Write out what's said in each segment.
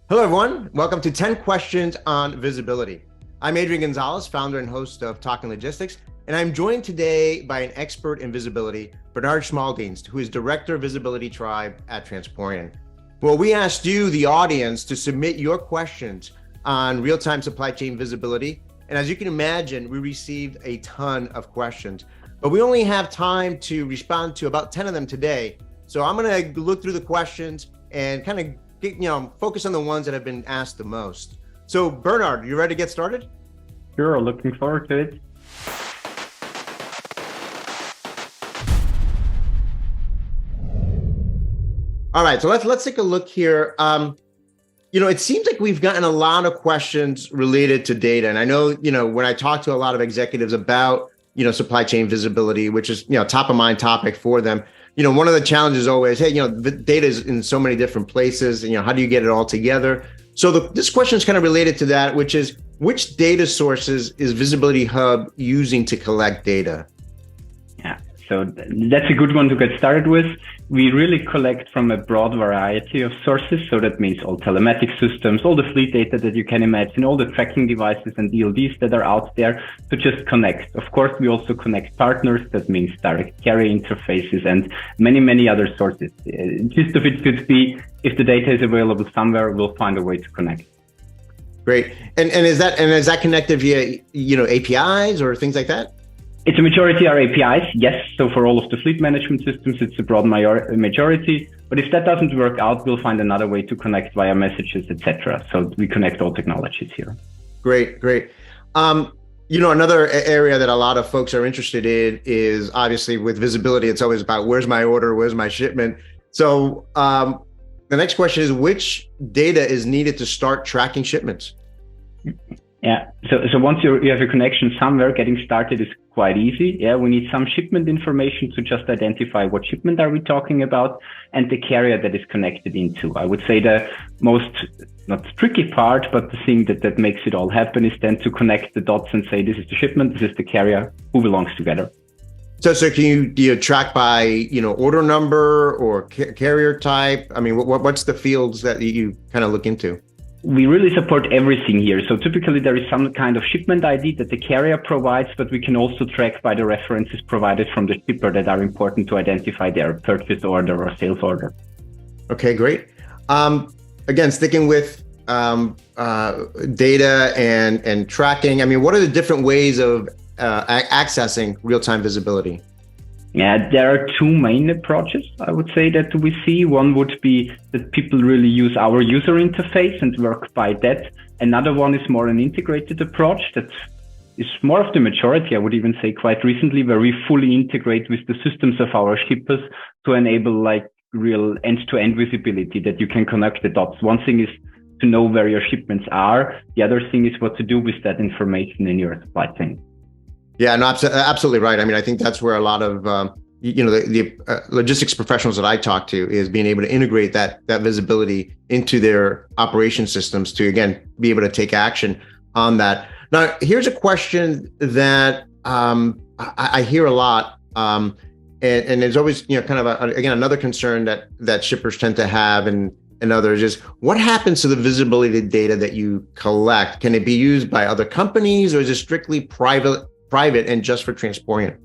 Hello, everyone. Welcome to 10 Questions on Visibility. I'm Adrian Gonzalez, founder and host of Talking Logistics, and I'm joined today by an expert in visibility, Bernard Schmaldienst, who is Director of Visibility Tribe at Transporeon. Well, we asked you, the audience, to submit your questions on real-time supply chain visibility. And as you can imagine, we received a ton of questions, but we only have time to respond to about 10 of them today. So I'm going to look through the questions and kind of focus on the ones that have been asked the most. So Bernard, you ready to get started? Sure, looking forward to it. All right, so let's take a look here. It seems like we've gotten a lot of questions related to data. And I know, when I talk to a lot of executives about, supply chain visibility, which is, top of mind topic for them, one of the challenges is always, hey, the data is in so many different places, how do you get it all together? So this question is kind of related to that, which is, which data sources is Visibility Hub using to collect data? Yeah, so that's a good one to get started with. We really collect from a broad variety of sources. So that means all telematic systems, all the fleet data that you can imagine, all the tracking devices and DLDs that are out there to just connect. Of course, we also connect partners. That means direct carrier interfaces and many, many other sources. Gist of it could be, if the data is available somewhere, we'll find a way to connect. Great. And is that connected via, APIs or things like that? It's a majority are APIs, yes. So for all of the fleet management systems, it's a broad majority. But if that doesn't work out, we'll find another way to connect via messages, etc. So we connect all technologies here. Great. Another area that a lot of folks are interested in is obviously with visibility, it's always about where's my order, where's my shipment. So the next question is, which data is needed to start tracking shipments? Yeah, so once you have a connection somewhere, getting started is quite easy. Yeah, we need some shipment information to just identify what shipment are we talking about and the carrier that is connected into. I would say the most, not tricky part, but the thing that makes it all happen is then to connect the dots and say, this is the shipment, this is the carrier, who belongs together. So do you track by, order number or carrier type? I mean, what's the fields that you kind of look into? We really support everything here. So typically there is some kind of shipment ID that the carrier provides, but we can also track by the references provided from the shipper that are important to identify their purchase order or sales order. Okay, great. Again, sticking with data and tracking, I mean, what are the different ways of accessing real-time visibility? Yeah, there are two main approaches, I would say, that we see. One would be that people really use our user interface and work by that. Another one is more an integrated approach that is more of the majority, I would even say quite recently, where we fully integrate with the systems of our shippers to enable like real end-to-end visibility that you can connect the dots. One thing is to know where your shipments are. The other thing is what to do with that information in your supply chain. Yeah, no, absolutely right. I mean, I think that's where a lot of the logistics professionals that I talk to is being able to integrate that visibility into their operation systems to, again, be able to take action on that. Now, here's a question that I hear a lot, and there's always kind of again another concern that shippers tend to have and others is, what happens to the visibility data that you collect? Can it be used by other companies, or is it strictly private and just for Transporeon?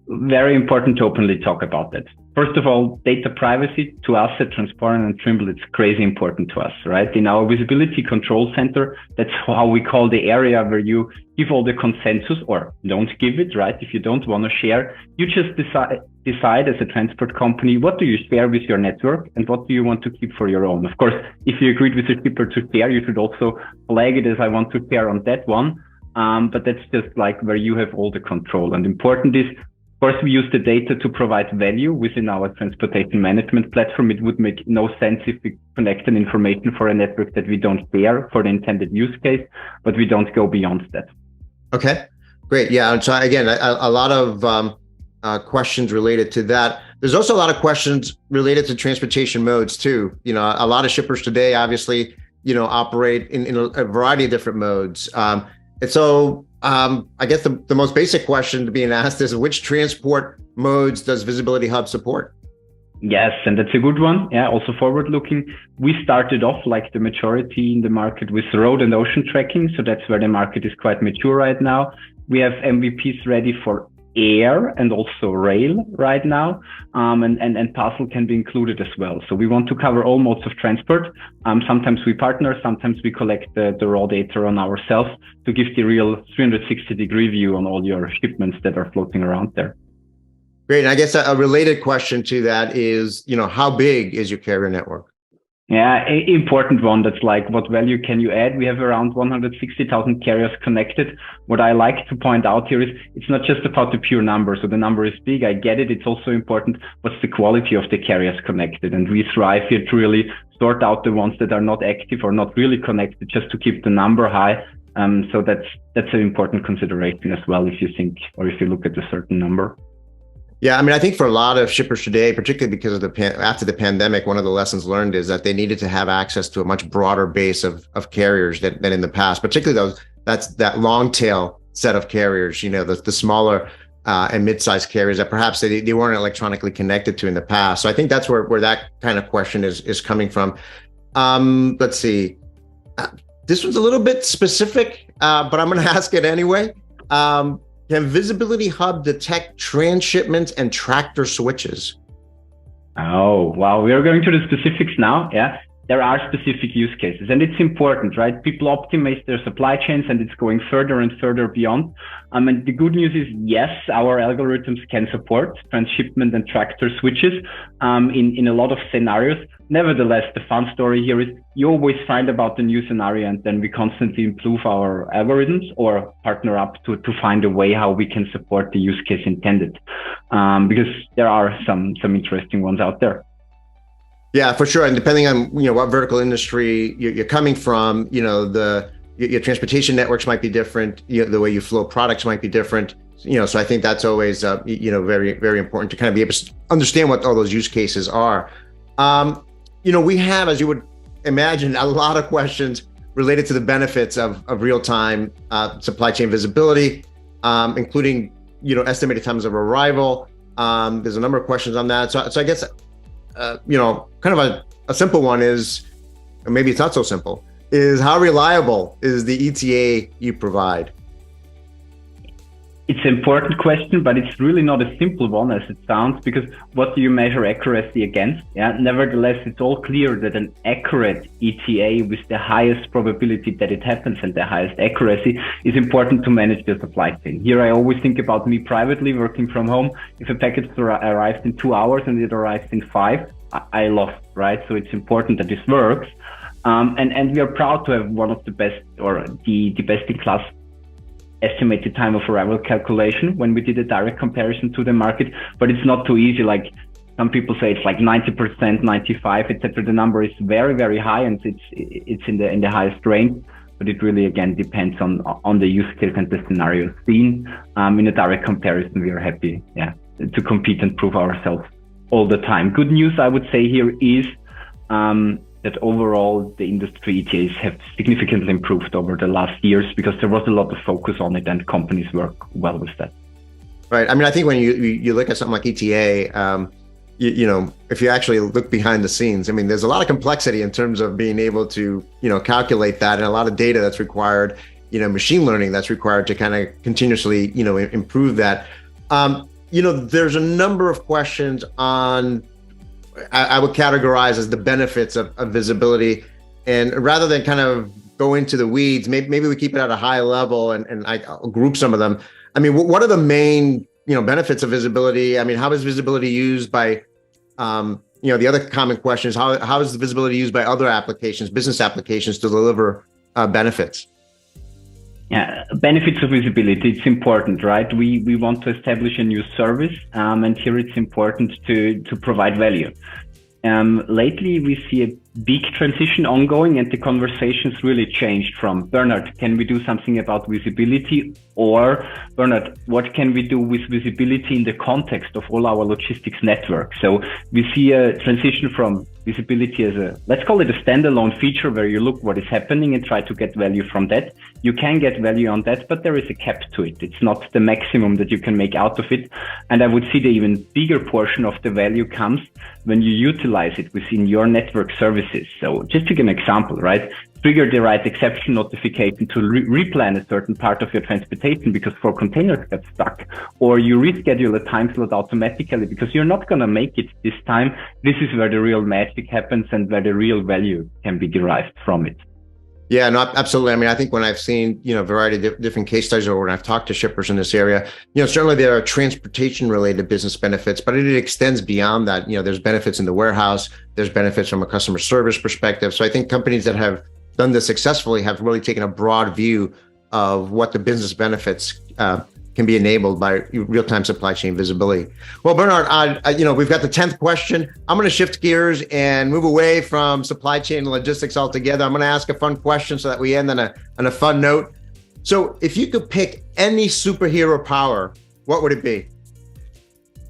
Very important to openly talk about that. First of all, data privacy to us at Transporeon and Trimble, it's crazy important to us, right? In our visibility control center, that's how we call the area where you give all the consensus or don't give it, right? If you don't want to share, you just decide as a transport company, what do you share with your network and what do you want to keep for your own? Of course, if you agreed with the shipper to share, you should also flag it as I want to share on that one. But that's just like where you have all the control. And important is, of course, we use the data to provide value within our transportation management platform. It would make no sense if we connect an information for a network that we don't share for the intended use case, but we don't go beyond that. Okay, great. Yeah. So again, a lot of questions related to that. There's also a lot of questions related to transportation modes too. A lot of shippers today, obviously, operate in a variety of different modes. And so I guess the most basic question being asked is, which transport modes does Visibility Hub support? Yes, and that's a good one. Yeah, also forward looking. We started off like the majority in the market with road and ocean tracking. So that's where the market is quite mature right now. We have MVPs ready for air and also rail right now. And parcel can be included as well. So we want to cover all modes of transport. Sometimes we partner, sometimes we collect the raw data on ourselves to give the real 360-degree view on all your shipments that are floating around there. Great. And I guess a related question to that is, how big is your carrier network? Yeah, important one. That's like, what value can you add? We have around 160,000 carriers connected. What I like to point out here is it's not just about the pure number. So the number is big. I get it. It's also important. What's the quality of the carriers connected? And we strive here to really sort out the ones that are not active or not really connected, just to keep the number high. So that's an important consideration as well, if you think, or if you look at a certain number. Yeah, I mean, I think for a lot of shippers today, particularly because of after the pandemic, one of the lessons learned is that they needed to have access to a much broader base of carriers than in the past, particularly that long tail set of carriers, the smaller and mid-sized carriers that perhaps they weren't electronically connected to in the past. So I think that's where that kind of question is coming from. Let's see. This one's a little bit specific, but I'm going to ask it anyway. Can Visibility Hub detect transshipments and tractor switches? Oh, wow. We are going to the specifics now. Yeah. There are specific use cases, and it's important, right? People optimize their supply chains, and it's going further and further beyond. And the good news is, yes, our algorithms can support transshipment and tractor switches in a lot of scenarios. Nevertheless, the fun story here is you always find about the new scenario, and then we constantly improve our algorithms or partner up to find a way how we can support the use case intended, because there are some interesting ones out there. Yeah, for sure. And depending on what vertical industry you're coming from, your transportation networks might be different. The way you flow products might be different. So I think that's always very, very important to kind of be able to understand what all those use cases are. We have, as you would imagine, a lot of questions related to the benefits of real-time supply chain visibility, including estimated times of arrival. There's a number of questions on that. So I guess. Kind of a simple one is, or maybe it's not so simple, is how reliable is the ETA you provide? It's an important question, but it's really not a simple one as it sounds, because what do you measure accuracy against? Yeah. Nevertheless, it's all clear that an accurate ETA with the highest probability that it happens and the highest accuracy is important to manage the supply chain. Here, I always think about me privately working from home. If a package arrives in 2 hours and it arrives in 5, I lost, right? So it's important that this works. And we are proud to have one of the best, or the best in class estimated time of arrival calculation when we did a direct comparison to the market, but it's not too easy. Like some people say it's like 90%, 95, etc. The number is very, very high, and it's in the highest range, but it really again depends on the use case and the scenario seen. In a direct comparison, we are happy, to compete and prove ourselves all the time. Good news, I would say here is that overall the industry ETAs have significantly improved over the last years, because there was a lot of focus on it and companies work well with that. Right. I mean, I think when you look at something like ETA, if you actually look behind the scenes, I mean, there's a lot of complexity in terms of being able to, calculate that, and a lot of data that's required, machine learning that's required to kind of continuously, improve that. There's a number of questions on, I would categorize as the benefits of visibility. And rather than kind of go into the weeds, maybe we keep it at a high level and I'll group some of them. I mean, what are the main, benefits of visibility? I mean, how is visibility used by, the other common question is how is the visibility used by other applications, business applications, to deliver benefits? Yeah, benefits of visibility, it's important, right? We want to establish a new service, and here it's important to provide value. Lately, we see a big transition ongoing, and the conversations really changed from, Bernhard, can we do something about visibility? Or, Bernhard, what can we do with visibility in the context of all our logistics network? So we see a transition from visibility as a, let's call it a standalone feature where you look what is happening and try to get value from that. You can get value on that, but there is a cap to it. It's not the maximum that you can make out of it. And I would see the even bigger portion of the value comes when you utilize it within your network services. So just take an example, right? Trigger the right exception notification to replan a certain part of your transportation because 4 containers got stuck, or you reschedule a time slot automatically because you're not going to make it this time. This is where the real magic happens and where the real value can be derived from it. Yeah, no, absolutely. I mean, I think when I've seen, a variety of different case studies or when I've talked to shippers in this area, certainly there are transportation related business benefits, but it extends beyond that. There's benefits in the warehouse, there's benefits from a customer service perspective. So I think companies that have done this successfully have really taken a broad view of what the business benefits can be enabled by real-time supply chain visibility. Well, Bernhard, we've got the 10th question. I'm going to shift gears and move away from supply chain and logistics altogether. I'm going to ask a fun question so that we end on a fun note. So if you could pick any superhero power, what would it be?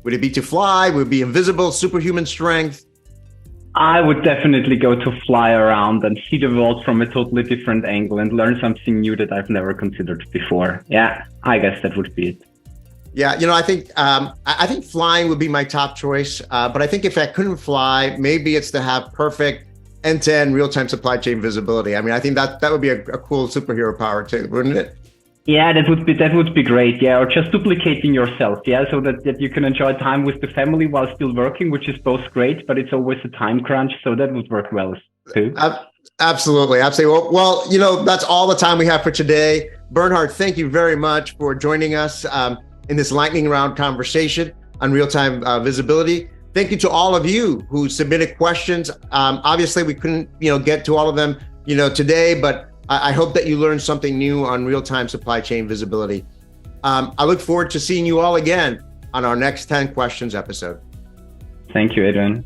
Would it be to fly? Would it be invisible, superhuman strength? I would definitely go to fly around and see the world from a totally different angle and learn something new that I've never considered before. Yeah, I guess that would be it. Yeah, I think flying would be my top choice. But I think if I couldn't fly, maybe it's to have perfect end-to-end real-time supply chain visibility. I mean, I think that would be a cool superhero power too, wouldn't it? Yeah, that would be great. Yeah, or just duplicating yourself. Yeah, so that you can enjoy time with the family while still working, which is both great, but it's always a time crunch. So that would work well too. Absolutely. Well, that's all the time we have for today. Bernhard, thank you very much for joining us in this lightning round conversation on real-time visibility. Thank you to all of you who submitted questions. Obviously, we couldn't, get to all of them, today, but I hope that you learned something new on real-time supply chain visibility. I look forward to seeing you all again on our next 10 questions episode. Thank you, Adrian.